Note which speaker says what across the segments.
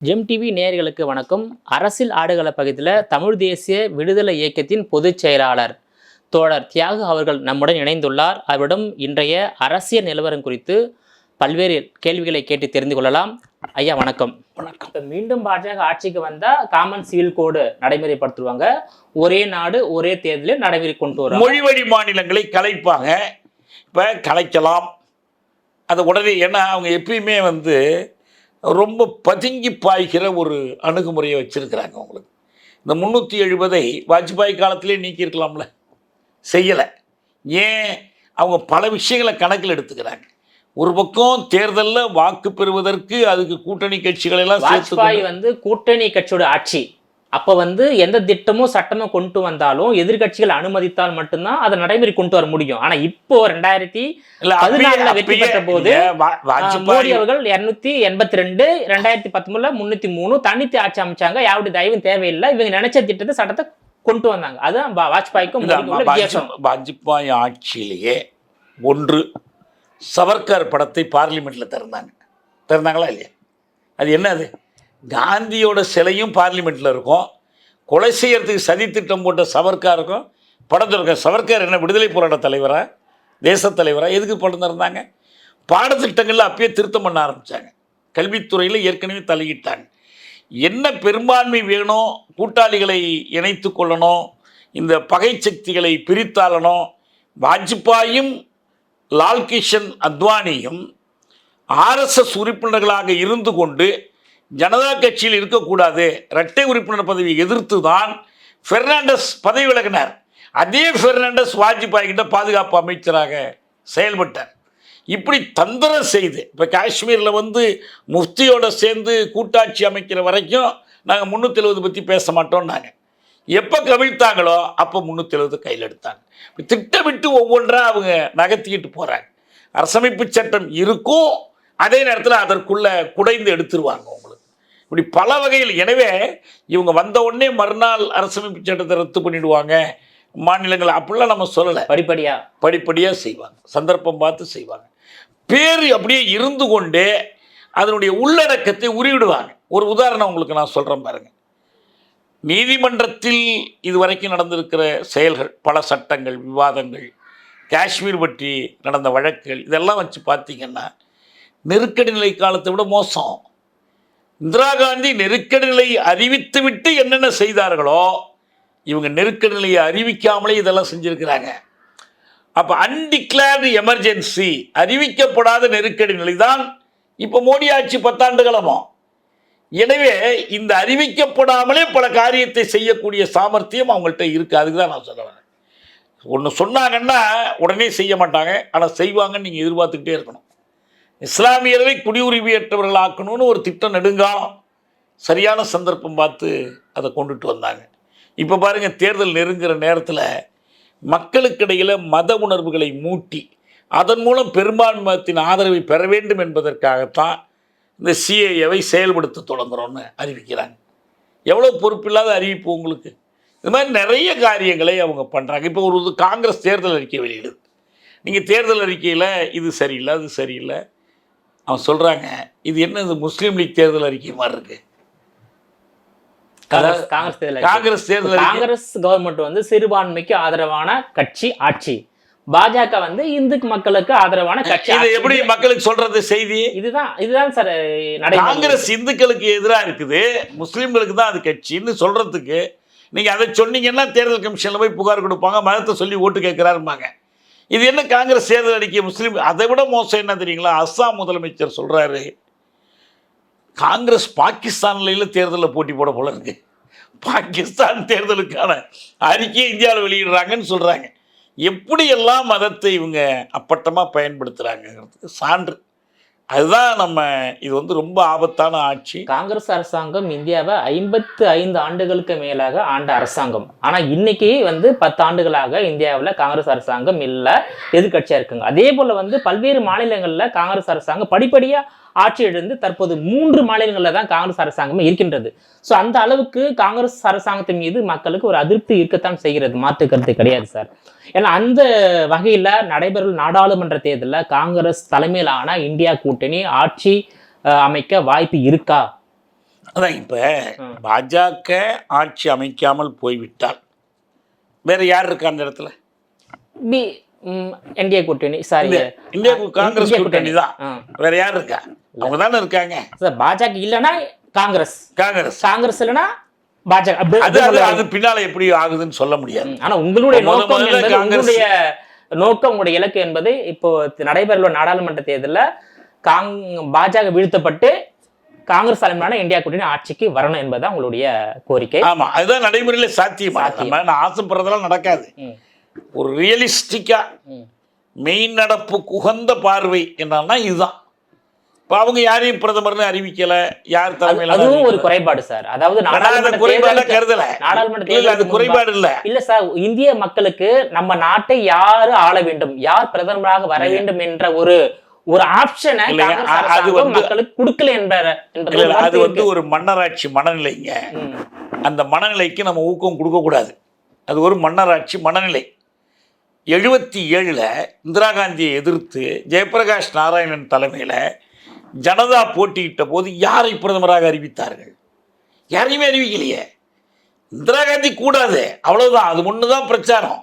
Speaker 1: GeM TV நேயர்களுக்கு வணக்கம். அரசியல் ஆடுகள பகுதியில் தமிழ் தேசிய விடுதலை இயக்கத்தின் பொதுச் செயலாளர் தோழர் தியாகு அவர்கள் நம்முடன் இணைந்துள்ளார். அவரிடம் இன்றைய அரசியல் நிலவரம் குறித்து பல்வேறு கேள்விகளை கேட்டு தெரிந்து கொள்ளலாம். ஐயா வணக்கம்.
Speaker 2: வணக்கம்.
Speaker 1: மீண்டும் பாஜக ஆட்சிக்கு வந்தால் காமன் சிவில் கோடு நடைமுறைப்படுத்துவாங்க, ஒரே நாடு ஒரே தேர்தலில் நடைமுறை கொண்டு வரும்,
Speaker 2: மொழி வழி மாநிலங்களை கலைப்பாங்க. இப்போ கலைக்கலாம் அது உடனே, ஏன்னா அவங்க எப்பயுமே ரொம்ப பதுங்கி பாய்கிற ஒரு அணுகுமுறையை வச்சுருக்கிறாங்க. அவங்களுக்கு இந்த 370 வாஜ்பாய் காலத்திலே நீக்கியிருக்கலாம்ல, செய்யலை. ஏன்? அவங்க பல விஷயங்களை கணக்கில் எடுத்துக்கிறாங்க. ஒரு பக்கம் தேர்தலில் வாக்கு பெறுவதற்கு அதுக்கு கூட்டணி கட்சிகளெல்லாம்
Speaker 1: வாஜ்பாய் கூட்டணி கட்சியோட ஆட்சி அப்போ எந்த திட்டமும் சட்டமும் கொண்டு வந்தாலும் எதிர்கட்சிகள் அனுமதித்தால் மட்டும்தான் அதை நடைமுறை கொண்டு வர முடியும். ஆனா இப்போ 2014 வெற்றி பெற்ற போது மோடி அவர்கள் 282, 2019 303 தனித்து ஆட்சி அமைச்சாங்க. யாருடைய தயவும் தேவையில்லை, இவங்க நினைச்ச திட்டத்தை சட்டத்தை கொண்டு வந்தாங்க. அதுதான் வாஜ்பாய்க்கும் வித்தியாசம்.
Speaker 2: வாஜ்பாய் ஆட்சியிலேயே ஒன்று சவர்கர் படத்தை பார்லிமெண்ட்ல திறந்தாங்களா இல்லையா? அது என்னது? காந்தியோட சிலையும் பார்லிமெண்ட்டில் இருக்கும், கொலை செய்யறதுக்கு சதித்திட்டம் போட்ட சவர்காருக்கும் படம் இருக்கும். சவர்கர் என்ன விடுதலை போராட்ட தலைவரா, தேச தலைவரா? எதுக்கு படம் திறந்தாங்க? பாடத்திட்டங்களில் அப்பயே திருத்தம் பண்ண ஆரம்பித்தாங்க. கல்வித்துறையில் ஏற்கனவே தலையிட்டாங்க. என்ன பெரும்பான்மை வேணும், கூட்டாளிகளை இணைத்து கொள்ளணும், இந்த பகை சக்திகளை பிரித்தாளணும். வாஜ்பாயும் லால்கிஷன் அத்வானியும் ஆர்எஸ்எஸ் உறுப்பினர்களாக இருந்து கொண்டு ஜனதா கட்சியில் இருக்கக்கூடாது, இரட்டை உறுப்பினர் பதவியை எதிர்த்து தான் பெர்னாண்டஸ் பதவி விலகினார். அதே பெர்னாண்டஸ் வாஜ்பாய் கிட்ட பாதுகாப்பு அமைச்சராக செயல்பட்டார். இப்படி தந்திரம் செய்து இப்போ காஷ்மீரில் முஃப்தியோட சேர்ந்து கூட்டாட்சி அமைக்கிற வரைக்கும் நாங்கள் 370 பற்றி பேச மாட்டோம்னாங்க. எப்போ கவிழ்த்தாங்களோ அப்போ 370 கையில் எடுத்தாங்க. திட்டமிட்டு ஒவ்வொன்றாக அவங்க நகர்த்திக்கிட்டு போகிறாங்க. அரசமைப்பு சட்டம் இருக்கும், அதே நேரத்தில் அதற்குள்ளே குடைந்து எடுத்துருவாங்க உங்களுக்கு. இப்படி பல வகையில். எனவே இவங்க வந்த உடனே மறுநாள் அரசமைப்பு சட்டத்தை ரத்து பண்ணிடுவாங்க மாநிலங்கள், அப்படிலாம் நம்ம சொல்லலை. படிப்படியாக செய்வாங்க, சந்தர்ப்பம் பார்த்து செய்வாங்க. பேர் அப்படியே இருந்து கொண்டே அதனுடைய உள்ளடக்கத்தை உருவிடுவாங்க. ஒரு உதாரணம் உங்களுக்கு நான் சொல்கிறேன் பாருங்க. நீதிமன்றத்தில் இதுவரைக்கும் நடந்திருக்கிற செயல்கள், பல சட்டங்கள், விவாதங்கள், காஷ்மீர் பற்றி நடந்த வழக்குகள், இதெல்லாம் வச்சு பார்த்தீங்கன்னா நெருக்கடி நிலை காலத்தை விட மோசம். இந்திரா காந்தி நெருக்கடி நிலையை அறிவித்து விட்டு என்னென்ன செய்தார்களோ இவங்க நெருக்கடி நிலையை அறிவிக்காமலே இதெல்லாம் செஞ்சுருக்கிறாங்க. அப்போ அன்டிக்ளேர்டு எமர்ஜென்சி, அறிவிக்கப்படாத நெருக்கடி நிலை தான் இப்போ மோடி ஆட்சி 10 ஆண்டு காலமும். எனவே இந்த அறிவிக்கப்படாமலே பல காரியத்தை செய்யக்கூடிய சாமர்த்தியம் அவங்கள்ட்ட இருக்குது. அதுக்கு தான் நான் சொல்ல வரேன். ஒன்று சொன்னாங்கன்னா உடனே செய்ய மாட்டாங்க, ஆனால் செய்வாங்கன்னு நீங்கள் எதிர்பார்த்துக்கிட்டே இருக்கணும். இஸ்லாமியர்களை குடியுரிமையற்றவர்கள் ஆக்கணும்னு ஒரு திட்டம் நெடுங்காலம் சரியான சந்தர்ப்பம் பார்த்து அதை கொண்டுட்டு வந்தாங்க. இப்போ பாருங்கள், தேர்தல் நெருங்குகிற நேரத்தில் மக்களுக்கிடையில் மத உணர்வுகளை மூட்டி அதன் மூலம் பெரும்பான்மையத்தின் ஆதரவை பெற வேண்டும் என்பதற்காகத்தான் இந்த சிஏஏவை செயல்படுத்த தொடங்குறோன்னு அறிவிக்கிறாங்க. எவ்வளோ பொறுப்பில்லாத அறிவிப்பு உங்களுக்கு! இது மாதிரி நிறைய காரியங்களை அவங்க பண்ணுறாங்க. இப்போ ஒரு காங்கிரஸ் தேர்தல் அறிக்கை வெளியிடுது. நீங்கள் தேர்தல் அறிக்கையில் இது சரியில்லை, அது சரியில்லை அவன் சொல்கிறாங்க. இது என்ன, இது முஸ்லீம் லீக் தேர்தல் அறிக்கை மாதிரி இருக்கு.
Speaker 1: காங்கிரஸ் கவர்மெண்ட் சிறுபான்மைக்கு ஆதரவான கட்சி ஆட்சி, பாஜக இந்து மக்களுக்கு ஆதரவான கட்சி.
Speaker 2: இது எப்படி மக்களுக்கு சொல்றது செய்தி?
Speaker 1: இதுதான் சார்.
Speaker 2: காங்கிரஸ் இந்துக்களுக்கு எதிராக இருக்குது, முஸ்லீம்களுக்கு தான் அது கட்சின்னு சொல்றதுக்கு நீங்க அதை சொன்னீங்கன்னா தேர்தல் கமிஷன்ல போய் புகார் கொடுப்பாங்க, மதத்தை சொல்லி ஓட்டு கேட்கிறாருப்பாங்க. இது என்ன காங்கிரஸ் தேர்தல் அறிக்கை முஸ்லீம்? அதை விட மோசம் என்ன தெரியுங்களா? அஸ்ஸாம் முதலமைச்சர் சொல்றாரு, காங்கிரஸ் பாகிஸ்தான்ல தேர்தலில் போட்டி போட போல இருக்கு. பாகிஸ்தான் தேர்தலுக்கான அறிக்கையை இந்தியாவில் வெளியிடுறாங்கன்னு சொல்றாங்க. எப்படியெல்லாம் மதத்தை இவங்க அப்பட்டமாக பயன்படுத்துகிறாங்கிறதுக்கு சான்று. அதுதான் நம்ம இது ரொம்ப ஆபத்தான ஆட்சி.
Speaker 1: காங்கிரஸ் அரசாங்கம் இந்தியாவை 55 ஆண்டுகளுக்கு மேலாக ஆண்ட அரசாங்கம். ஆனால் இன்னைக்கு 10 ஆண்டுகளாக இந்தியாவில் காங்கிரஸ் அரசாங்கம் இல்லை, எதிர்கட்சியாக இருக்குங்க. அதே போல் பல்வேறு மாநிலங்களில் காங்கிரஸ் அரசாங்கம் படிப்படியாக ஆட்சி இழந்து தற்போது 3 மாநிலங்களில் தான் காங்கிரஸ் அரசாங்கமே இருக்கின்றது. ஸோ அந்த அளவுக்கு காங்கிரஸ் அரசாங்கத்தின் மீது மக்களுக்கு ஒரு அதிருப்தி இருக்கத்தான் செய்கிறது, மாற்று கருத்து கிடையாது சார். ஏன்னா அந்த வகையில் நடைபெறும் நாடாளுமன்ற தேர்தலில் காங்கிரஸ் தலைமையிலான இந்தியா கூட்டணி ஆட்சி அமைக்க வாய்ப்பு இருக்கா?
Speaker 2: அதான் இப்போ பாஜக ஆட்சி அமைக்காமல் போய்விட்டால் வேற யார் இருக்கா அந்த இடத்துல?
Speaker 1: பி என்டிஏ கூட்டணி, சாரி
Speaker 2: இந்தியா காங்கிரஸ் கூட்டணி தான். வேற யார் இருக்கா? அவங்க தானே இருக்காங்க.
Speaker 1: சார் பாஜக இல்லைன்னா காங்கிரஸ், காங்கிரஸ் இல்லைன்னா பாஜக.
Speaker 2: அது பின்னால எப்படி ஆகுதுன்னு சொல்ல முடியாது.
Speaker 1: ஆனா உங்களுடைய நோக்கம் என்பது, உங்களுடைய நோக்கம், உங்களுடைய இலக்கு என்பது இப்போ நடைபெறவுள்ள நாடாளுமன்ற தேர்தலில் பாஜக வீழ்த்தப்பட்டு காங்கிரஸ் தலைமையிலான இந்தியா கூட்டணி ஆட்சிக்கு வரணும் என்பதுதான் உங்களுடைய கோரிக்கை.
Speaker 2: ஆமா, அதுதான் நடைமுறையில சாத்தியமா. நான் ஆசைப்படுறதெல்லாம் நடக்காது. ஒரு ரியலிஸ்டிக்கா மெயின் நடப்பு உகந்த பார்வை என்னன்னா இதுதான். இப்போ அவங்க யாரையும் பிரதமர்னு அறிவிக்கல, யார் தலைமையில,
Speaker 1: அதுவும் ஒரு குறைபாடு சார். அதாவது நாடாளுமன்ற
Speaker 2: குறைபாடு இல்ல
Speaker 1: சார். இந்திய மக்களுக்கு நம்ம நாட்டை யாரு ஆள வேண்டும், யார் பிரதமராக வர வேண்டும் என்ற ஒரு ஆப்ஷனை அது மக்களுக்கு கொடுக்கல என்ற
Speaker 2: அது ஒரு மன்னராட்சி மனநிலைங்க. அந்த மனநிலைக்கு நம்ம ஊக்கம் கொடுக்க கூடாது. அது ஒரு மன்னராட்சி மனநிலை. 77 இந்திரா காந்தியை எதிர்த்து ஜெயபிரகாஷ் நாராயணன் தலைமையில் ஜனதா போட்டியிட்ட போது யாரை பிரதமராக அறிவித்தார்கள்? யாரையுமே அறிவிக்கலையே. இந்திரா காந்தி கூடாது, அவ்வளவுதான். அது ஒன்று தான் பிரச்சாரம்.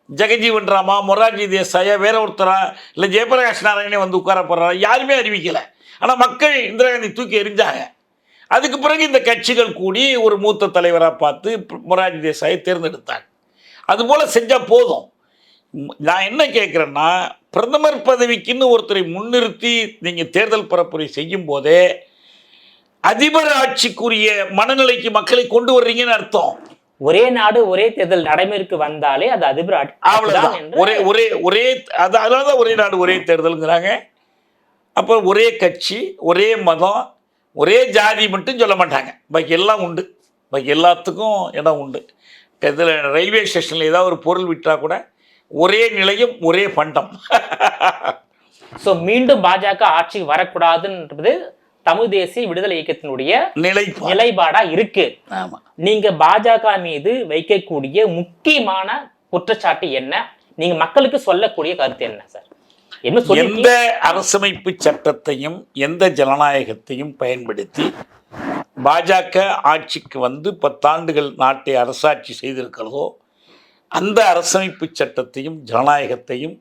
Speaker 2: ஜெகஜீவன் ராமா, மொரார்ஜி தேசாயா, வேற ஒருத்தரா, இல்லை ஜெயபிரகாஷ் நாராயணே வந்து உட்கார போறாரா, யாருமே அறிவிக்கலை. ஆனால் மக்கள் இந்திரா காந்தி தூக்கி எறிஞ்சாங்க. அதுக்கு பிறகு இந்த கட்சிகள் கூடி ஒரு மூத்த தலைவராக பார்த்து மொரார்ஜி தேசாயை தேர்ந்தெடுத்தாங்க. அதுபோல் செஞ்சால் போதும். நான் என்ன கேட்குறேன்னா, பிரதமர் பதவிக்குன்னு ஒருத்தரை முன்னிறுத்தி நீங்கள் தேர்தல் பரப்புரை செய்யும் போதே அதிபர் ஆட்சிக்குரிய மனநிலைக்கு மக்களை கொண்டு வர்றீங்கன்னு அர்த்தம்.
Speaker 1: ஒரே நாடு ஒரே தேர்தல் நடைமுறைக்கு வந்தாலே அது அதிபர் ஆட்சி.
Speaker 2: அவ்வளவுதான். ஒரே அதனாலதான் ஒரே நாடு ஒரே தேர்தலுங்கிறாங்க. அப்போ ஒரே கட்சி, ஒரே மதம், ஒரே ஜாதி மட்டும் சொல்ல மாட்டாங்க. பாக்கி எல்லாம் உண்டு. பாக்கி எல்லாத்துக்கும் இடம் உண்டு. இதில் ரயில்வே ஸ்டேஷனில் ஏதாவது ஒரு பொருள் விட்டால் கூட ஒரே நிலையம், ஒரே பண்டம்.
Speaker 1: ஸோ மீண்டும் பாஜக ஆட்சிக்கு வரக்கூடாதுன்றது தமிழ் தேசிய விடுதலை இயக்கத்தினுடைய நிலைப்பாடா இருக்கு. நீங்க பாஜக மீது வைக்கக்கூடிய முக்கியமான குற்றச்சாட்டு என்ன? நீங்க மக்களுக்கு சொல்லக்கூடிய கருத்து என்ன சார்?
Speaker 2: எந்த அரசமைப்பு சட்டத்தையும் எந்த ஜனநாயகத்தையும் பயன்படுத்தி பாஜக ஆட்சிக்கு வந்து 10 ஆண்டுகள் நாட்டை அரசாட்சி செய்திருக்கிறதோ அந்த அரசமைப்பு சட்டத்தையும் ஜனநாயகத்தையும்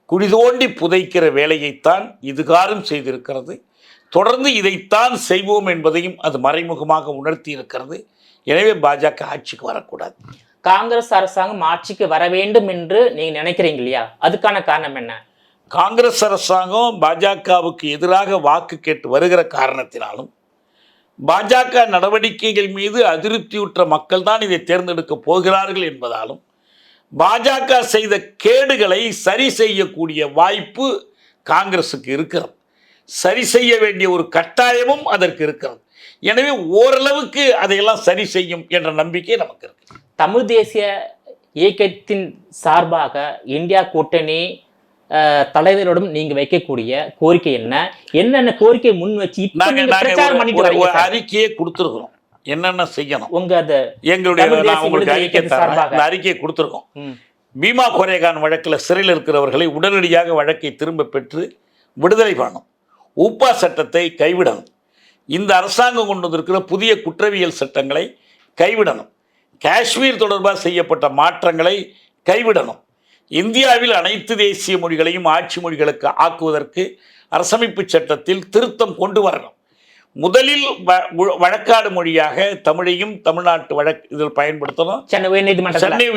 Speaker 2: குடிதோண்டி புதைக்கிற வேலையைத்தான் இதுகாரும் செய்திருக்கிறது. தொடர்ந்து இதைத்தான் செய்வோம் என்பதையும் அது மறைமுகமாக உணர்த்தி இருக்கிறது. எனவே பாஜக ஆட்சிக்கு வரக்கூடாது.
Speaker 1: காங்கிரஸ் அரசாங்கம் ஆட்சிக்கு வர வேண்டும் என்று நீங்க நினைக்கிறீங்க இல்லையா? அதுக்கான காரணம் என்ன?
Speaker 2: காங்கிரஸ் அரசாங்கம் பாஜகவுக்கு எதிராக வாக்கு கேட்டு வருகிற காரணத்தினாலும் பாஜக நடவடிக்கைகள் மீது அதிருப்தியுற்ற மக்கள் தான் இதை தேர்ந்தெடுக்க போகிறார்கள் என்பதாலும் பாஜக செய்த கேடுகளை சரி செய்யக்கூடிய வாய்ப்பு காங்கிரஸுக்கு இருக்கிறது. சரி செய்ய வேண்டிய ஒரு கட்டாயமும் அதற்கு இருக்கிறது. எனவே ஓரளவுக்கு அதையெல்லாம் சரி செய்யும் என்ற நம்பிக்கை நமக்கு இருக்கு.
Speaker 1: தமிழ் தேசிய இயக்கத்தின் சார்பாக இந்தியா கூட்டணி தலைவரோடும் நீங்க வைக்கக்கூடிய கோரிக்கை என்ன? என்னென்ன கோரிக்கை முன் வச்சு
Speaker 2: அறிக்கையை கொடுத்துருக்கிறோம். என்னென்ன செய்யணும்
Speaker 1: எங்களுடைய
Speaker 2: அறிக்கையை கொடுத்துருக்கோம். பீமா கோரேகான் வழக்கில் சிறையில் இருக்கிறவர்களை உடனடியாக வழக்கை திரும்ப பெற்று விடுதலை பண்ணணும். உப்பா சட்டத்தை கைவிடணும். இந்த அரசாங்கம் கொண்டு வந்திருக்கிற புதிய குற்றவியல் சட்டங்களை கைவிடணும். காஷ்மீர் தொடர்பாக செய்யப்பட்ட மாற்றங்களை கைவிடணும். இந்தியாவில் அனைத்து தேசிய மொழிகளையும் ஆட்சி மொழிகளுக்கு ஆக்குவதற்கு அரசமைப்பு சட்டத்தில் திருத்தம் கொண்டு வரணும். முதலில் வழக்காடு மொழியாக தமிழையும் தமிழ்நாட்டு இதில் பயன்படுத்தணும். சென்னை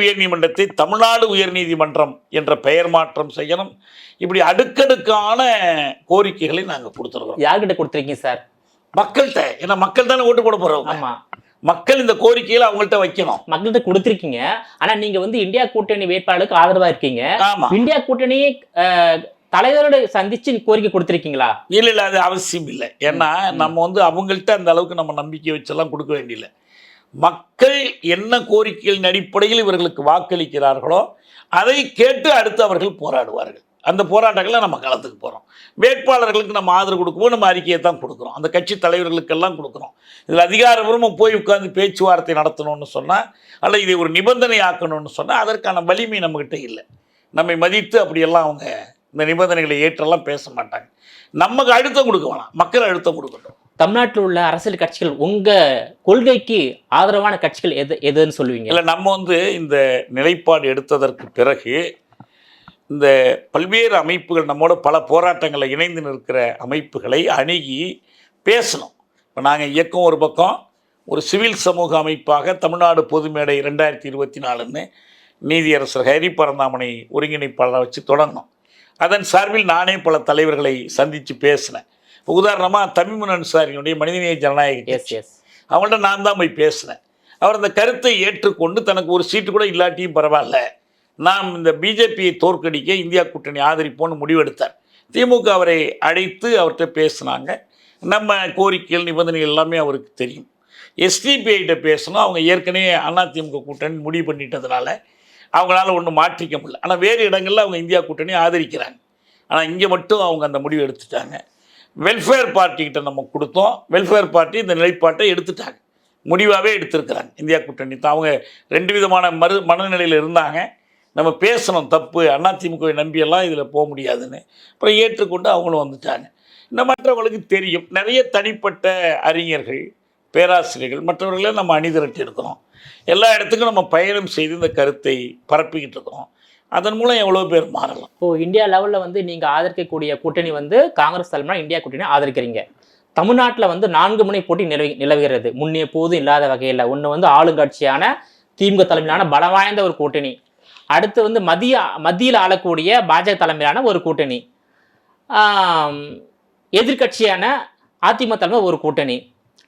Speaker 2: உயர்நீதிமன்றத்தை தமிழ்நாடு உயர்நீதிமன்றம் என்ற பெயர் மாற்றம் செய்யணும். இப்படி அடுக்கடுக்கான கோரிக்கைகளை நாங்கள் கொடுத்துருக்கோம்.
Speaker 1: யார்கிட்ட கொடுத்துருக்கீங்க சார்?
Speaker 2: மக்கள்கிட்ட. ஏன்னா மக்கள் தானே ஓட்டு போட போறோம்.
Speaker 1: ஆமா,
Speaker 2: மக்கள் இந்த கோரிக்கைகளை அவங்கள்ட்ட வைக்கணும்.
Speaker 1: மக்கள்கிட்ட கொடுத்துருக்கீங்க. ஆனா நீங்க இந்தியா கூட்டணி வேட்பாளருக்கு ஆதரவா இருக்கீங்க. இந்தியா கூட்டணி தலைவரோட சந்திச்சு கோரிக்கை கொடுத்துருக்கீங்களா?
Speaker 2: இல்லை, அது அவசியம் இல்லை. ஏன்னா நம்ம அவங்கள்ட்ட அந்த அளவுக்கு நம்ம நம்பிக்கை வச்செல்லாம் கொடுக்க வேண்டியில்லை. மக்கள் என்ன கோரிக்கைகளின் அடிப்படையில் இவர்களுக்கு வாக்களிக்கிறார்களோ அதை கேட்டு அடுத்து அவர்கள் போராடுவார்கள். அந்த போராட்டங்களை நம்ம களத்துக்கு போகிறோம். வேட்பாளர்களுக்கு நம்ம ஆதரவு கொடுக்கும்போது நம்ம அறிக்கையை தான் கொடுக்குறோம். அந்த கட்சி தலைவர்களுக்கெல்லாம் கொடுக்குறோம். இதில் அதிகாரபூர்வமாக போய் உட்கார்ந்து பேச்சுவார்த்தை நடத்தணும்னு சொன்னால், அல்ல இதை ஒரு நிபந்தனை ஆக்கணும்னு சொன்னால் அதற்கான வலிமை நம்மகிட்ட இல்லை. நம்மை மதித்து அப்படியெல்லாம் அவங்க இந்த நிபந்தனைகளை ஏற்றெல்லாம் பேச மாட்டாங்க. நமக்கு அழுத்தம் கொடுக்க வேணாம், மக்கள் அழுத்தம் கொடுக்கட்டும்.
Speaker 1: தமிழ்நாட்டில் உள்ள அரசியல் கட்சிகள் உங்க கொள்கைக்கு ஆதரவான கட்சிகள் எதுன்னு சொல்லுவீங்க?
Speaker 2: இல்லை, நம்ம இந்த நிலைப்பாடு எடுத்ததற்கு பிறகு இந்த பல்வேறு அமைப்புகள் நம்மோட பல போராட்டங்களில் இணைந்து நிற்கிற அமைப்புகளை அணுகி பேசணும். இப்போ நாங்கள் இயக்கம் ஒரு பக்கம், ஒரு சிவில் சமூக அமைப்பாக தமிழ்நாடு பொது மேடை 2024ன்னு நீதியரசர் ஹரி பரந்தாமனை ஒருங்கிணைப்பாளரை வச்சு தொடங்கணும். அதன் சார்பில் நானே பல தலைவர்களை சந்தித்து பேசினேன். உதாரணமாக தமிமுன் அன்சாரியினுடைய மனிதநேய ஜனநாயக கட்சி, அவங்கள்ட்ட நான் தான் போய் பேசினேன். அவர் அந்த கருத்தை ஏற்றுக்கொண்டு தனக்கு ஒரு சீட்டு கூட இல்லாட்டியும் பரவாயில்ல, நாம் இந்த பிஜேபியை தோற்கடிக்க இந்தியா கூட்டணி ஆதரிப்போன்னு முடிவெடுத்தார். திமுக அவரை அழைத்து அவர்கிட்ட பேசினாங்க. நம்ம கோரிக்கைகள் நிபந்தனைகள் எல்லாமே அவருக்கு தெரியும். எஸ்டிபிஐட்ட பேசணும். அவங்க ஏற்கனவே அதிமுக கூட்டணி முடிவு பண்ணிட்டதுனால அவங்களால ஒன்றும் மாற்றிக்க முடியல. ஆனால் வேறு இடங்களில் அவங்க இந்தியா கூட்டணி ஆதரிக்கிறாங்க. ஆனால் இங்கே மட்டும் அவங்க அந்த முடிவு எடுத்துட்டாங்க. வெல்ஃபேர் பார்ட்டிக்கிட்ட நம்ம கொடுத்தோம். வெல்ஃபேர் பார்ட்டி இந்த நிலைப்பாட்டை எடுத்துட்டாங்க, முடிவாகவே எடுத்திருக்கிறாங்க. இந்தியா கூட்டணி தான் அவங்க 2 விதமான மனநிலையில் இருந்தாங்க. நம்ம பேசணும், தப்பு, அதிமுகவை நம்பியெல்லாம் இதில் போக முடியாதுன்னு. அப்புறம் ஏற்றுக்கொண்டு அவங்களும் வந்துட்டாங்க. இந்த மற்றவங்களுக்கு தெரியும், நிறைய தனிப்பட்ட அறிஞர்கள், பேராசிரியர்கள், மற்றவர்களே நம்ம அணிதிரட்டி இருக்கிறோம். எல்லா இடத்துக்கும் நம்ம பயணம் செய்து இந்த கருத்தை பரப்பிக்கிட்டு இருக்கிறோம். அதன் மூலம் எவ்வளோ பேர் மாறலாம்.
Speaker 1: இப்போ இந்தியா லெவலில் நீங்கள் ஆதரிக்கக்கூடிய கூட்டணி காங்கிரஸ் தலைமையிலான இந்தியா கூட்டணி ஆதரிக்கிறீங்க. தமிழ்நாட்டில் 4 முனை போட்டி நிலவுகிறது. முன்னே போதும் இல்லாத வகையில் ஒன்று ஆளுங்கட்சியான திமுக தலைமையிலான பலம் வாய்ந்த ஒரு கூட்டணி, அடுத்து மத்தியில் ஆளக்கூடிய பாஜக தலைமையிலான ஒரு கூட்டணி, எதிர்கட்சியான அதிமுக தலைமை ஒரு கூட்டணி,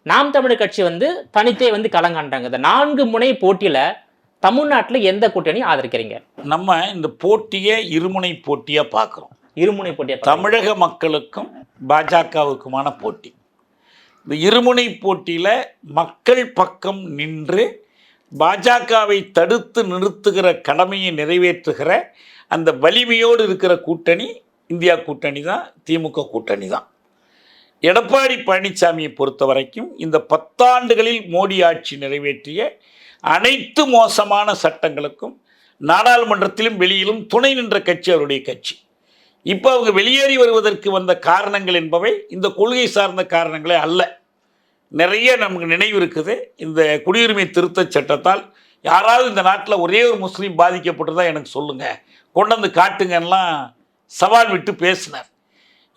Speaker 1: நாம் தமிழர் கட்சி தனித்தே களங்காண்டாங்க. இந்த 4 முனை போட்டியில் தமிழ்நாட்டில் எந்த கூட்டணி ஆதரிக்கிறீங்க?
Speaker 2: நம்ம இந்த போட்டியை இருமுனை போட்டியாக பார்க்குறோம்.
Speaker 1: இருமுனை போட்டியா?
Speaker 2: தமிழக மக்களுக்கும் பாஜகவுக்குமான போட்டி. இந்த இருமுனை போட்டியில் மக்கள் பக்கம் நின்று பாஜகவை தடுத்து நிறுத்துகிற கடமையை நிறைவேற்றுகிற அந்த வலிமையோடு இருக்கிற கூட்டணி இந்தியா கூட்டணி தான், திமுக கூட்டணி தான். எடப்பாடி பழனிசாமியை பொறுத்த வரைக்கும் இந்த 10 ஆண்டுகளில் மோடி ஆட்சி நிறைவேற்றிய அனைத்து மோசமான சட்டங்களுக்கும் நாடாளுமன்றத்திலும் வெளியிலும் துணை நின்ற கட்சி அவருடைய கட்சி. இப்போ அவங்க வெளியேறி வருவதற்கு வந்த காரணங்கள் என்பவை இந்த கொள்கை சார்ந்த காரணங்களே அல்ல. நிறைய நமக்கு நினைவு இருக்குது. இந்த குடியுரிமை திருத்தச் சட்டத்தால் யாராவது இந்த நாட்டில் ஒரே ஒரு முஸ்லீம் பாதிக்கப்பட்டுதான் எனக்கு சொல்லுங்கள், கொண்டு வந்து காட்டுங்கலாம் சவால் விட்டு பேசினார்.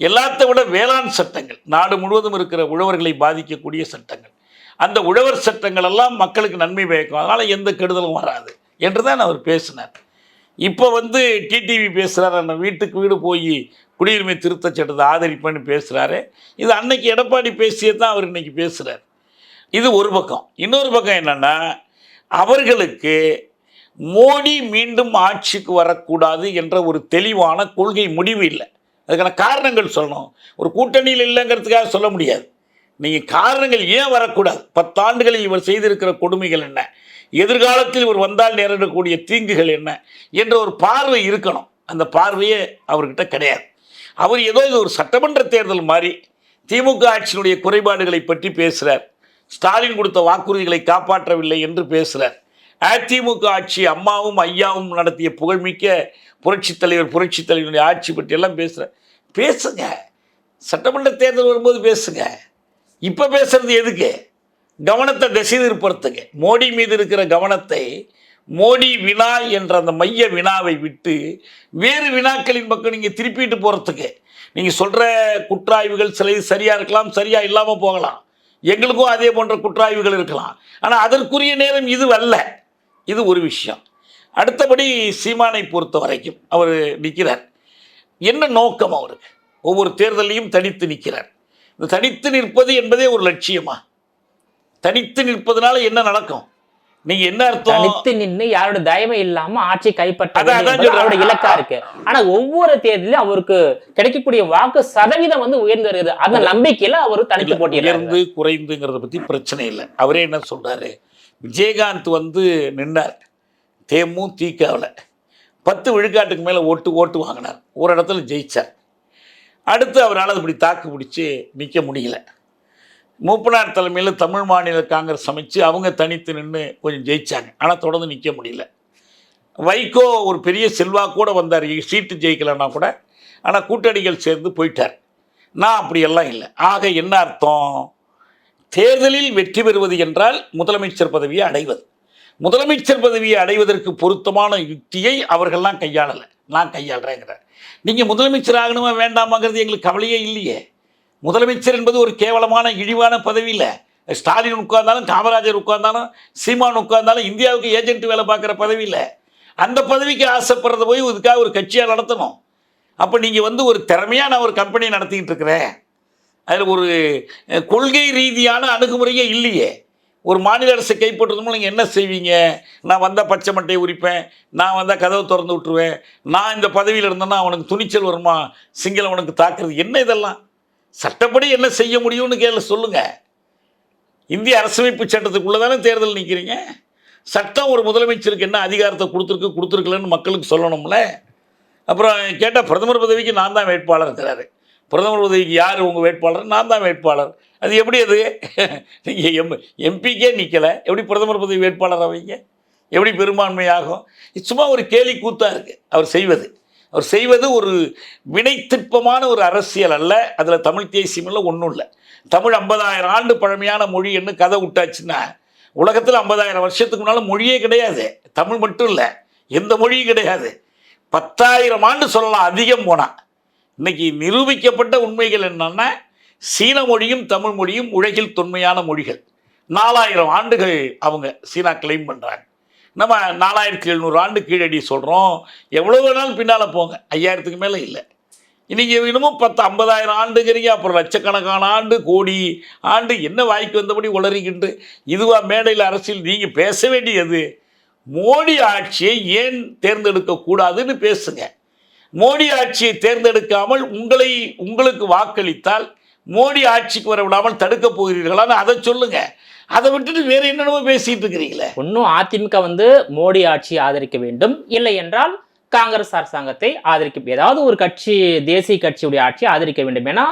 Speaker 2: எல்லாத்தை விட வேளாண் சட்டங்கள், நாடு முழுவதும் இருக்கிற உழவர்களை பாதிக்கக்கூடிய சட்டங்கள், அந்த உழவர் சட்டங்கள் எல்லாம் மக்களுக்கு நன்மை பயக்கும், அதனால் எந்த கெடுதலும் வராது என்று தான் அவர் பேசினார். இப்போ டிடிவி பேசுகிறார், அந்த வீட்டுக்கு வீடு போய் குடியுரிமை திருத்த சட்டத்தை ஆதரிப்பேன்னு பேசுகிறாரு. இது அன்னைக்கு எடப்பாடி பேசியதான் அவர் இன்னைக்கு பேசுகிறார். இது ஒரு பக்கம். இன்னொரு பக்கம் என்னென்னா, அவர்களுக்கு மோடி மீண்டும் ஆட்சிக்கு வரக்கூடாது என்ற ஒரு தெளிவான கொள்கை முடிவு இல்லை. அதுக்கான காரணங்கள் சொல்லணும். ஒரு கூட்டணியில் இல்லைங்கிறதுக்காக சொல்ல முடியாது. நீங்கள் காரணங்கள் ஏன் வரக்கூடாது, 10 ஆண்டுகளில் இவர் செய்திருக்கிற கொடுமைகள் என்ன, எதிர்காலத்தில் இவர் வந்தால் நேரிடக்கூடிய தீங்குகள் என்ன என்ற ஒரு பார்வை இருக்கணும். அந்த பார்வையே அவர்கிட்ட கிடையாது. அவர் ஏதோ இது ஒரு சட்டமன்ற தேர்தல் மாதிரி திமுக ஆட்சியினுடைய குறைபாடுகளை பற்றி பேசுகிறார். ஸ்டாலின் கொடுத்த வாக்குறுதிகளை காப்பாற்றவில்லை என்று பேசுகிறார். அதிமுக ஆட்சி, அம்மாவும் ஐயாவும் நடத்திய புகழ்மிக்க புரட்சித் தலைவருடைய ஆட்சி பற்றி எல்லாம் பேசுங்க. சட்டமன்ற தேர்தல் வரும்போது பேசுங்க. இப்போ பேசுறது எதுக்கு? கவனத்தை திசை திருப்பறதுக்கு. மோடி மீது இருக்கிற கவனத்தை மோடி வினா என்ற அந்த மைய வினாவை விட்டு வேறு வினாக்களின் பக்கம் நீங்கள் திருப்பிட்டு போகிறதுக்கு. நீங்கள் சொல்கிற குற்றாய்வுகள் சில சரியாக இருக்கலாம், சரியாக இல்லாமல் போகலாம். எங்களுக்கும் அதே போன்ற குற்றாய்வுகள் இருக்கலாம். ஆனால் அதற்குரிய நேரம் இது அல்ல. இது ஒரு விஷயம். அடுத்தபடி சீமானை பொறுத்த வரைக்கும் அவர் நிற்கிறார். என்ன நோக்கம் அவருக்கு? ஒவ்வொரு தேர்தலையும் தனித்து நிற்கிறார். இந்த தனித்து நிற்பது என்பதே ஒரு லட்சியமா? தனித்து நிற்பதனால என்ன நடக்கும்? நீங்க என்ன அர்த்தம்?
Speaker 1: தனித்து நின்று யாரோட தயவு இல்லாம ஆட்சி கைப்பற்ற இலக்கா இருக்கு. ஆனா ஒவ்வொரு தேர்தலும் அவருக்கு கிடைக்கக்கூடிய வாக்கு சதவீதம் உயர்ந்து வருது. அந்த நம்பிக்கையில அவர் தனித்து போட்டியிலிருந்து
Speaker 2: குறைந்துங்கிறத பத்தி பிரச்சனை இல்லை. அவரே என்ன சொல்றாரு, விஜயகாந்த் நின்றார் தேமுதிகவில் 10 விழுக்காட்டுக்கு மேலே ஓட்டு வாங்கினார். ஒரு இடத்துல ஜெயிச்சார். அடுத்து அவரால் இப்படி தாக்கு பிடிச்சி நிற்க முடியல. மூப்பனார் தலைமையில் தமிழ் மாநில காங்கிரஸ் அமைச்சு அவங்க தனித்து நின்று கொஞ்சம் ஜெயித்தாங்க. ஆனால் தொடர்ந்து நிற்க முடியல. வைகோ ஒரு பெரிய செல்வாக்கூட வந்தார், சீட்டு ஜெயிக்கலைன்னா கூட. ஆனால் கூட்டணிகள் சேர்ந்து போயிட்டார். நான் அப்படியெல்லாம் இல்லை. ஆக என்ன அர்த்தம்? தேர்தலில் வெற்றி பெறுவது என்றால் முதலமைச்சர் பதவியை அடைவது. முதலமைச்சர் பதவியை அடைவதற்கு பொருத்தமான யுக்தியை அவர்கள்லாம் கையாளலை, நான் கையாளுறேங்கிறேன். நீங்கள் முதலமைச்சர் ஆகணுமா வேண்டாமாங்கிறது எங்களுக்கு கவலையே இல்லையே. முதலமைச்சர் என்பது ஒரு கேவலமான இழிவான பதவி இல்லை. ஸ்டாலின் உட்கார்ந்தாலும், காமராஜர் உட்கார்ந்தாலும், சீமான் உட்கார்ந்தாலும் இந்தியாவுக்கு ஏஜென்ட் வேலை பார்க்குற பதவி இல்லை. அந்த பதவிக்கு ஆசைப்படுறத போய் இதுக்காக ஒரு கட்சியாக நடத்தணும். அப்போ நீங்கள் வந்து ஒரு திறமையாக நான் ஒரு கம்பெனி நடத்திக்கிட்டு இருக்கிறேன், அதில் ஒரு கொள்கை ரீதியான அணுகுமுறையே இல்லையே. ஒரு மாநில அரசை கைப்பற்றுறதும் நீங்கள் என்ன செய்வீங்க? நான் வந்தால் பச்சை மட்டையை உரிப்பேன், நான் வந்தால் கதவை திறந்து விட்டுருவேன், நான் இந்த பதவியில் இருந்தேன்னா அவனுக்கு துணிச்சல் வருமா சிங்களவனுக்கு தாக்குறது? என்ன இதெல்லாம்? சட்டப்படி என்ன செய்ய முடியும்னு கேள்வி சொல்லுங்கள். இந்திய அரசமைப்பு சட்டத்துக்குள்ளே தானே தேர்தல் நிற்கிறீங்க. சட்டம் ஒரு முதலமைச்சருக்கு என்ன அதிகாரத்தை கொடுத்துருக்கலன்னு மக்களுக்கு சொல்லணும்ல. அப்புறம் கேட்டால் பிரதமர் பதவிக்கு நான் தான் வேட்பாளர் இருக்கிறாரு. பிரதமர் பதவிக்கு யார் உங்கள் வேட்பாளர்? நான் தான் வேட்பாளர். அது எப்படி? அது நீங்கள் எம்பிக்கே நிற்கலை, எப்படி பிரதமர் பதவி வேட்பாளர் ஆவீங்க? எப்படி பெரும்பான்மையாகும்? சும்மா ஒரு கேலி கூத்தாக இருக்குது அவர் செய்வது ஒரு வினைத்திற்பமான ஒரு அரசியல் அல்ல. அதில் தமிழ் தேசியம் இல்லை, ஒன்றும் இல்லை. தமிழ் 50,000 ஆண்டு பழமையான மொழி என்ன கதை விட்டாச்சுன்னா, உலகத்தில் 50,000 வருஷத்துக்கு முன்னால் மொழியே கிடையாது. தமிழ் மட்டும் இல்லை, எந்த மொழியும் கிடையாது. 10,000 ஆண்டு சொல்லலாம் அதிகம் போனால். இன்றைக்கி நிரூபிக்கப்பட்ட உண்மைகள் என்னன்னா, சீன மொழியும் தமிழ் மொழியும் உலகில் தொன்மையான மொழிகள். 4,000 ஆண்டுகள் அவங்க சீனா கிளைம் பண்ணுறாங்க. நம்ம 4,700 ஆண்டு கீழடி சொல்கிறோம். எவ்வளோ நாள் பின்னால் போங்க, 5,000க்கு மேலே இல்லை. இன்றைக்கி இன்னமும் 50,000 ஆண்டுங்கிறீங்க, அப்புறம் லட்சக்கணக்கான ஆண்டு, கோடி ஆண்டு, என்ன வாய்க்கு வந்தபடி உளறிக்கிட்டு இதுவா மேடையில் அரசியல்? நீங்கள் பேச வேண்டியது மோடி ஆட்சியை ஏன் தேர்ந்தெடுக்கக்கூடாதுன்னு பேசுங்க. மோடி ஆட்சியை தேர்ந்தெடுக்காமல் உங்களுக்கு வாக்களித்தால் மோடி ஆட்சிக்கு வர விடாமல் தடுக்க போகிறீர்களான்னு அதை சொல்லுங்க. அதை விட்டுட்டு வேறு என்னென்னமோ பேசிட்டு இருக்கிறீங்களே.
Speaker 1: ஒன்றும் அதிமுக வந்து மோடி ஆட்சியை ஆதரிக்க வேண்டும், இல்லை என்றால் காங்கிரஸ் அரசாங்கத்தை ஆதரிக்க, ஏதாவது ஒரு கட்சி, தேசிய கட்சியுடைய ஆட்சியை ஆதரிக்க வேண்டும். ஏன்னா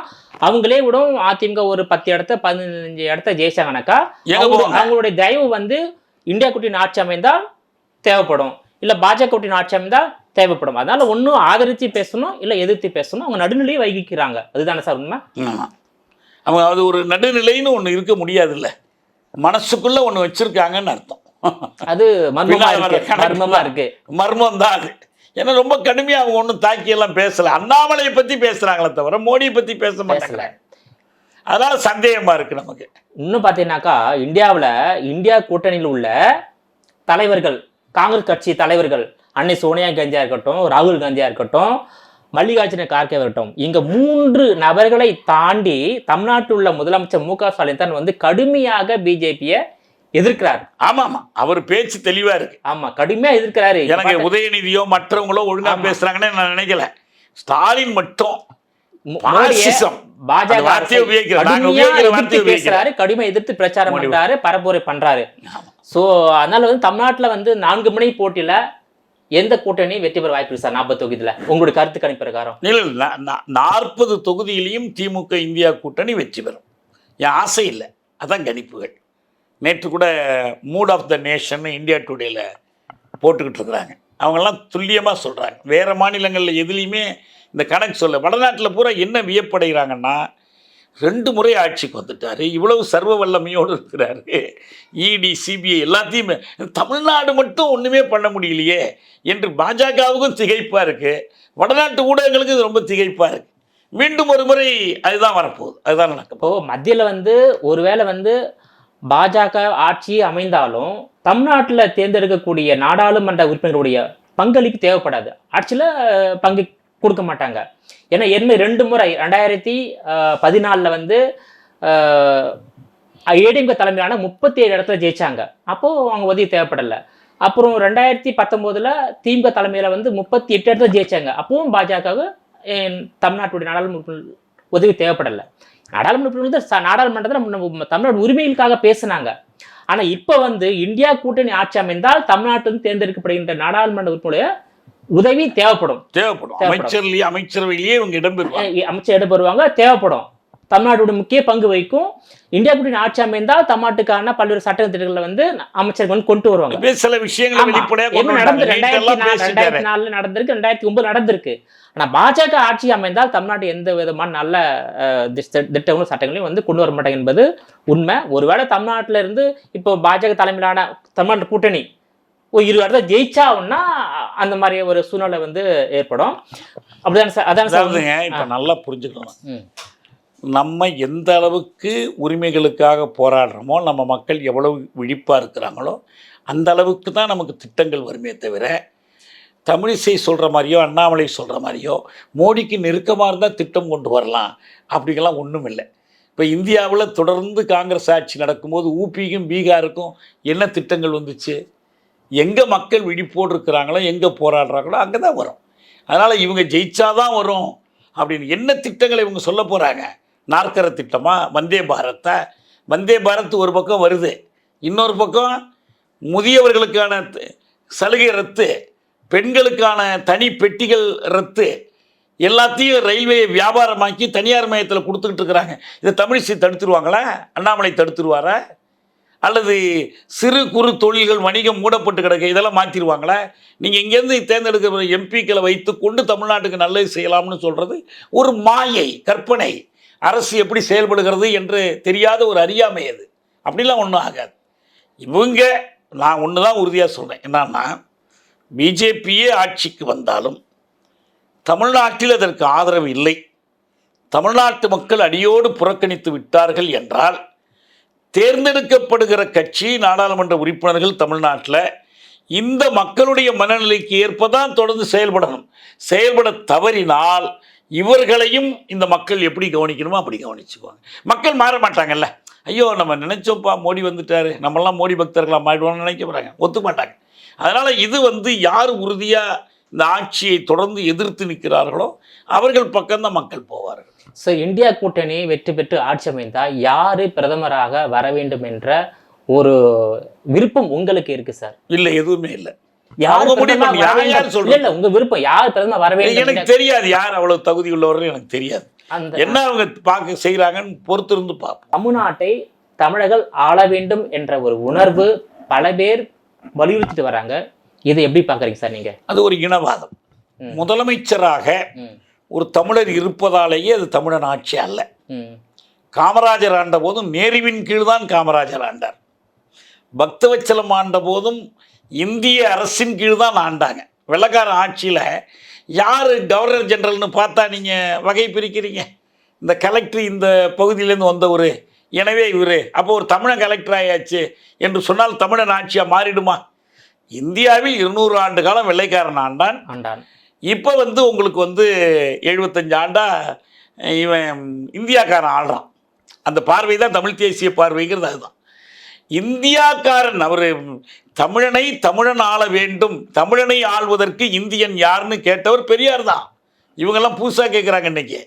Speaker 1: அவங்களே விட அதிமுக ஒரு 10 இடத்த 15 இடத்த ஜெயிச்சாங்கனாக்கா அவங்களுடைய தயவு வந்து இந்தியா கூட்டணி ஆட்சி அமைந்தால் தேவைப்படும், இல்லை பாஜக கூட்டணி ஆட்சி அமைந்தால் தேவைப்படும். அதனால ஒன்றும் ஆதரித்து பேசணும், இல்லை எதிர்த்து பேசணும். அவங்க நடுநிலையை வகிக்கிறாங்க. அதுதானே சார் உண்மை?
Speaker 2: அவங்க அது ஒரு நடுநிலைன்னு ஒன்று இருக்க முடியாதுல்ல, மனசுக்குள்ள ஒன்று வச்சிருக்காங்கன்னு அர்த்தம். அது
Speaker 1: மர்மமா இருக்கு.
Speaker 2: மர்மம் தான் அது. ஏன்னா ரொம்ப கடுமையாக அவங்க ஒன்றும் தாக்கியெல்லாம் பேசலை. அண்ணாமலையை பற்றி பேசுகிறாங்களே தவிர மோடியை பற்றி பேச மாட்டாங்களே. அதனால சந்தேகமாக இருக்குது நமக்கு.
Speaker 1: இன்னும் பார்த்தீங்கன்னாக்கா இந்தியா கூட்டணியில் உள்ள தலைவர்கள், காங்கிரஸ் கட்சி தலைவர்கள், அன்னை சோனியா காந்தியா இருக்கட்டும், ராகுல் காந்தியா இருக்கட்டும், மல்லிகார்ஜுன கார்கே இருக்கட்டும், இங்க 3 நபர்களை தாண்டி தமிழ்நாட்டில் உள்ள முதலமைச்சர் மு க ஸ்டாலின் தான் வந்து கடுமையாக பிஜேபியை எதிர்க்கிறார்.
Speaker 2: ஆமா, அவர் பேச்சு தெளிவா இருக்கு.
Speaker 1: ஆமா, கடுமையா எதிர்க்கிறாரு.
Speaker 2: எனக்கு உதயநிதியோ மற்றவங்களோ ஒழுங்கா பேசுறாங்கன்னு நான் நினைக்கல. ஸ்டாலின் மட்டும்
Speaker 1: கடுமையா எதிர்த்து பிரச்சாரம் பண்றாரு, பரப்புரை பண்றாரு. சோ அதனால வந்து தமிழ்நாட்டுல வந்து 4 முனை போட்டியில எந்த கூட்டணி வெற்றி பெற வாய்ப்பு சார்? 40 தொகுதியில உங்களுடைய கருத்து கணிப்பு பிரகாரம்?
Speaker 2: 40 தொகுதியிலையும் திமுக இந்தியா கூட்டணி வெற்றி பெறும். என் ஆசை இல்லை, அதான் கணிப்புகள். நேற்று கூட mood of the nation India டுடேல போட்டுக்கிட்டு இருக்கிறாங்க. அவங்கெல்லாம் துல்லியமாக சொல்கிறாங்க. வேறு மாநிலங்களில் எதுலேயுமே இந்த கணக்கு சொல்ல. வடநாட்டில் பூரா என்ன வியப்படைகிறாங்கன்னா, 2 முறை ஆட்சிக்கு வந்துட்டார், இவ்வளவு சர்வ வல்லமையோடு இருக்கிறாரு, இடி சிபிஐ எல்லாத்தையுமே, தமிழ்நாடு மட்டும் ஒன்றுமே பண்ண முடியலையே என்று பாஜகவுக்கும் திகைப்பாக இருக்குது, வடநாட்டு ஊடகங்களுக்கு இது ரொம்ப திகைப்பாக இருக்குது. மீண்டும் ஒரு முறை அதுதான் வரப்போகுது, அதுதான் நடக்கும்.
Speaker 1: இப்போது மத்தியில் வந்து ஒருவேளை வந்து பாஜக ஆட்சி அமைந்தாலும் தமிழ்நாட்டில் தேர்ந்தெடுக்கக்கூடிய நாடாளுமன்ற உறுப்பினர்களுடைய பங்களிப்பு தேவைப்படாது, ஆட்சியில் பங்கு கொடுக்க மாட்டாங்க. ஏன்னா 2 முறை 2014 வந்து ஏடிஎம்கே தலைமையிலான 37 இடத்துல ஜெயிச்சாங்க, அப்போது அவங்க உதவி தேவைப்படலை. அப்புறம் 2019 திமுக தலைமையில் வந்து 38 இடத்துல ஜெயிச்சாங்க, அப்பவும் பாஜகவுக்கு தமிழ்நாட்டுடைய நாடாளுமன்ற உதவி தேவைப்படலை. நாடாளுமன்றத்தில் தமிழ்நாடு உரிமைகளுக்காக பேசினாங்க. ஆனால் இப்போ வந்து இந்தியா கூட்டணி ஆட்சி அமைந்தால் தமிழ்நாட்டிலிருந்து தேர்ந்தெடுக்கப்படுகின்ற நாடாளுமன்ற உறுப்பினருடைய உதவி தேவைப்படும்.
Speaker 2: அமைச்சரவையிலேயே இவங்க இடம்பெறுவாங்க,
Speaker 1: அமைச்சர் இடம்பெறுவாங்க, தேவைப்படும். தமிழ்நாட்டோட முக்கிய பங்கு வகிக்கும். இந்தியா கூட்டணி ஆட்சி அமைந்தால் தமிழ்நாட்டுக்கான பல்வேறு சட்ட திட்டங்களை வந்து அமைச்சர்கள் வந்து கொண்டு வருவாங்க.
Speaker 2: சில விஷயங்கள்
Speaker 1: நடந்து 2004 நடந்திருக்கு, 2009 நடந்திருக்கு. ஆனா பாஜக ஆட்சி அமைந்தால் தமிழ்நாடு எந்த விதமான நல்ல திட்டங்களும் சட்டங்களையும் வந்து கொண்டு வர மாட்டாங்க என்பது உண்மை. ஒருவேளை தமிழ்நாட்டில இருந்து இப்போ பாஜக தலைமையிலான தமிழ்நாட்டு கூட்டணி ஒரு 20 இடத்துல ஜெயிச்சாவுன்னா அந்த மாதிரி ஒரு சூழ்நிலை வந்து ஏற்படும். அப்படிதான் சார். அதான்
Speaker 2: சார்ந்துங்க. இப்போ நல்லா புரிஞ்சுக்கணும், நம்ம எந்த அளவுக்கு உரிமைகளுக்காக போராடுறோமோ, நம்ம மக்கள் எவ்வளவு விழிப்பாக இருக்கிறாங்களோ அந்த அளவுக்கு தான் நமக்கு திட்டங்கள் வருமே தவிர, தமிழிசை சொல்கிற மாதிரியோ அண்ணாமலை சொல்கிற மாதிரியோ மோடிக்கு நெருக்கமாக இருந்தால் திட்டம் கொண்டு வரலாம் அப்படிங்கெல்லாம் ஒன்றும் இல்லை. இப்போ இந்தியாவில் தொடர்ந்து காங்கிரஸ் ஆட்சி நடக்கும்போது ஊபிக்கும் பீகாருக்கும் என்ன திட்டங்கள் வந்துச்சு? எங்கே மக்கள் விழிப்போடு இருக்கிறாங்களோ, எங்கே போராடுறாங்களோ அங்கே தான் வரும். அதனால் இவங்க ஜெயிச்சாதான் வரும் அப்படின்னு என்ன திட்டங்களை இவங்க சொல்ல போகிறாங்க? நாற்கர திட்டமா? வந்தே பாரத்தா? வந்தே பாரத் ஒரு பக்கம் வருது, இன்னொரு பக்கம் முதியவர்களுக்கான சலுகை ரத்து, பெண்களுக்கான தனி பெட்டிகள் ரத்து, எல்லாத்தையும் ரயில்வே வியாபாரமாக்கி தனியார் மையத்தில் கொடுத்துக்கிட்டு இருக்கிறாங்க. இதை தமிழிசை தடுத்துருவாங்களா? அண்ணாமலை தடுத்துருவாரா? அல்லது சிறு குறு தொழில்கள் வணிகம் மூடப்பட்டு கிடக்க இதெல்லாம் மாற்றிடுவாங்களா? நீங்கள் இங்கேருந்து தேர்ந்தெடுக்கிற எம்பிக்களை வைத்து கொண்டு தமிழ்நாட்டுக்கு நல்லது செய்யலாம்னு சொல்கிறது ஒரு மாயை, கற்பனை. அரசு எப்படி செயல்படுகிறது என்று தெரியாத ஒரு அறியாமை அது. அப்படிலாம் ஒன்றும் ஆகாது. இவங்க, நான் ஒன்று தான் உறுதியாக சொல்கிறேன், என்னன்னா பிஜேபியே ஆட்சிக்கு வந்தாலும் தமிழ்நாட்டில் அதற்கு ஆதரவு இல்லை, தமிழ்நாட்டு மக்கள் அடியோடு புறக்கணித்து விட்டார்கள் என்றால் தேர்ந்தெடுக்கப்படுகிற கட்சி, நாடாளுமன்ற உறுப்பினர்கள் தமிழ்நாட்டில் இந்த மக்களுடைய மனநிலைக்கு ஏற்பதான் தொடர்ந்து செயல்படணும். செயல்பட தவறினால் இவர்களையும் இந்த மக்கள் எப்படி கவனிக்கணுமோ அப்படி கவனிச்சுக்குவாங்க. மக்கள் மாற மாட்டாங்கல்ல. ஐயோ நம்ம நினைச்சோம்ப்பா மோடி வந்துட்டாரு, நம்மளாம் மோடி பக்தர்களாக மாறிடுவோம்னு நினைக்க போகிறாங்க, ஒத்துக்க மாட்டாங்க. அதனால் இது வந்து யார் உறுதியாக இந்த ஆட்சியை தொடர்ந்து எதிர்த்து நிற்கிறார்களோ அவர்கள் பக்கம்தான் மக்கள் போவார்கள்.
Speaker 1: ஸோ இந்தியா கூட்டணி வெற்றி பெற்று ஆட்சி அமைந்தால் யார் பிரதமராக வர வேண்டும் என்ற ஒரு விருப்பம் உங்களுக்கு இருக்கு சார்?
Speaker 2: இல்லை, எதுவுமே இல்லை.
Speaker 1: உங்க விருப்பம் யார் பிரதமர் வர வேண்டும்?
Speaker 2: எனக்கு தெரியாது யார் அவ்வளவு தகுதி உள்ளவர்கள், எனக்கு தெரியாது. என்ன அவங்க பார்க்க செய்யறாங்கன்னு பொறுத்திருந்து பார்ப்போம்.
Speaker 1: தமிழ்நாட்டை தமிழர்கள் ஆள வேண்டும் என்ற ஒரு உணர்வு பல பேர் வலியுறுத்திட்டு வராங்க. இதை எப்படி பாக்குறீங்க சார் நீங்க?
Speaker 2: அது ஒரு இனவாதம். முதலமைச்சராக ஒரு தமிழர் இருப்பதாலேயே அது தமிழன் ஆட்சி அல்ல. காமராஜர் ஆண்ட போதும் நேருவின் கீழ் தான் காமராஜர் ஆண்டார். பக்தவச்சலம் ஆண்ட போதும் இந்திய அரசின் கீழ் தான் ஆண்டாங்க. வெள்ளக்கார ஆட்சியில் யார் கவர்னர் ஜெனரல்னு பார்த்தா நீங்கள் வகை பிரிக்கிறீங்க. இந்த கலெக்டர் இந்த பகுதியிலேருந்து வந்தவர், எனவே இவர் அப்போ ஒரு தமிழன் கலெக்டர் ஆயாச்சு என்று சொன்னால் தமிழன் ஆட்சியாக மாறிடுமா? இந்தியாவில் 200 ஆண்டு காலம் வெள்ளைக்காரன் ஆண்டான். இப்போ வந்து உங்களுக்கு வந்து 75 ஆண்டா இவன் இந்தியாக்காரன் ஆள்றான். அந்த பார்வை தான் தமிழ் தேசிய பார்வைங்கிறது. அதுதான் இந்தியாக்காரன். அவர் தமிழனை தமிழன் ஆள வேண்டும், தமிழனை ஆள்வதற்கு இந்தியன் யாருன்னு கேட்டவர் பெரியார் தான். இவங்கெல்லாம் புதுசாக கேட்குறாங்க இன்றைக்கி.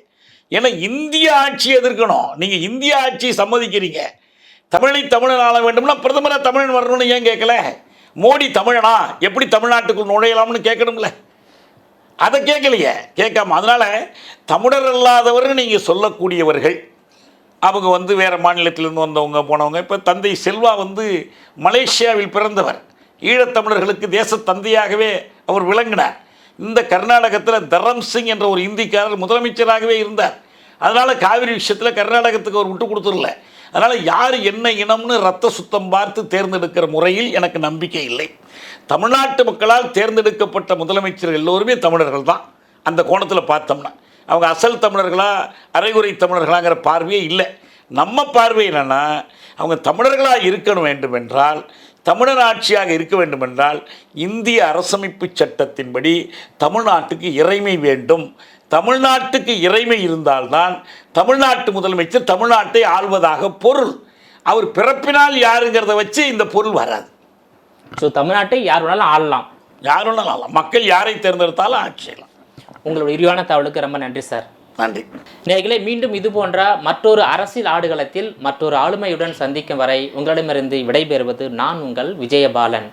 Speaker 2: ஏன்னா இந்திய ஆட்சி எதிர்க்கணும். நீங்கள் இந்திய ஆட்சியை சம்மதிக்கிறீங்க. தமிழனை தமிழன் ஆள வேண்டும்னா பிரதமராக தமிழன் வரணும்னு ஏன் கேட்கல? மோடி தமிழனா, எப்படி தமிழ்நாட்டுக்குள் நுழையலாம்னு கேட்கணும்ல. அதை கேட்கலையே, கேட்காம. அதனால் தமிழர் அல்லாதவர்னு நீங்கள் சொல்லக்கூடியவர்கள் அவங்க வந்து வேறு மாநிலத்திலேருந்து வந்தவங்க போனவங்க. இப்போ தந்தை செல்வா வந்து மலேசியாவில் பிறந்தவர், ஈழத்தமிழர்களுக்கு தேச தந்தையாகவே அவர் விளங்கினார். இந்த கர்நாடகத்தில் தரம் சிங் என்ற ஒரு இந்திக்காரர் முதலமைச்சராகவே இருந்தார். அதனால் காவிரி விஷயத்தில் கர்நாடகத்துக்கு அவர் விட்டு கொடுத்துடல. அதனால் யார் என்ன இனம்னு ரத்த சுத்தம் பார்த்து தேர்ந்தெடுக்கிற முறையில் எனக்கு நம்பிக்கை இல்லை. தமிழ்நாட்டு மக்களால் தேர்ந்தெடுக்கப்பட்ட முதலமைச்சர்கள் எல்லோருமே தமிழர்கள் தான். அந்த கோணத்தில் பார்த்தோம்னா அவங்க அசல் தமிழர்களா அரைகுறை தமிழர்களாங்கிற பார்வையே இல்லை. நம்ம பார்வை என்னென்னா, அவங்க தமிழர்களாக இருக்கணும் வேண்டுமென்றால், தமிழர் ஆட்சியாக இருக்க வேண்டுமென்றால் இந்திய அரசமைப்பு சட்டத்தின்படி தமிழ்நாட்டுக்கு இறைமை வேண்டும். தமிழ்நாட்டுக்கு இறைமை இருந்தால்தான் தமிழ்நாட்டு முதலமைச்சர் தமிழ்நாட்டை ஆள்வதாக பொருள். அவர் பிறப்பினால் யாருங்கிறத வச்சு இந்த பொருள் வராது.
Speaker 1: ஸோ தமிழ்நாட்டை யார் வேணாலும் ஆளலாம்,
Speaker 2: யார் வேணாலும் ஆளலாம். மக்கள் யாரை தேர்ந்தெடுத்தாலும் ஆட்சி செய்யலாம்.
Speaker 1: உங்களோட விரிவான தகவலுக்கு ரொம்ப நன்றி சார்.
Speaker 2: நன்றி
Speaker 1: நேயர்களே. மீண்டும் இது போன்ற மற்றொரு அரசியல் ஆடுகளத்தில் மற்றொரு ஆளுமையுடன் சந்திக்கும் வரை உங்களிடமிருந்து விடைபெறுவது நான் உங்கள் விஜயபாலன்.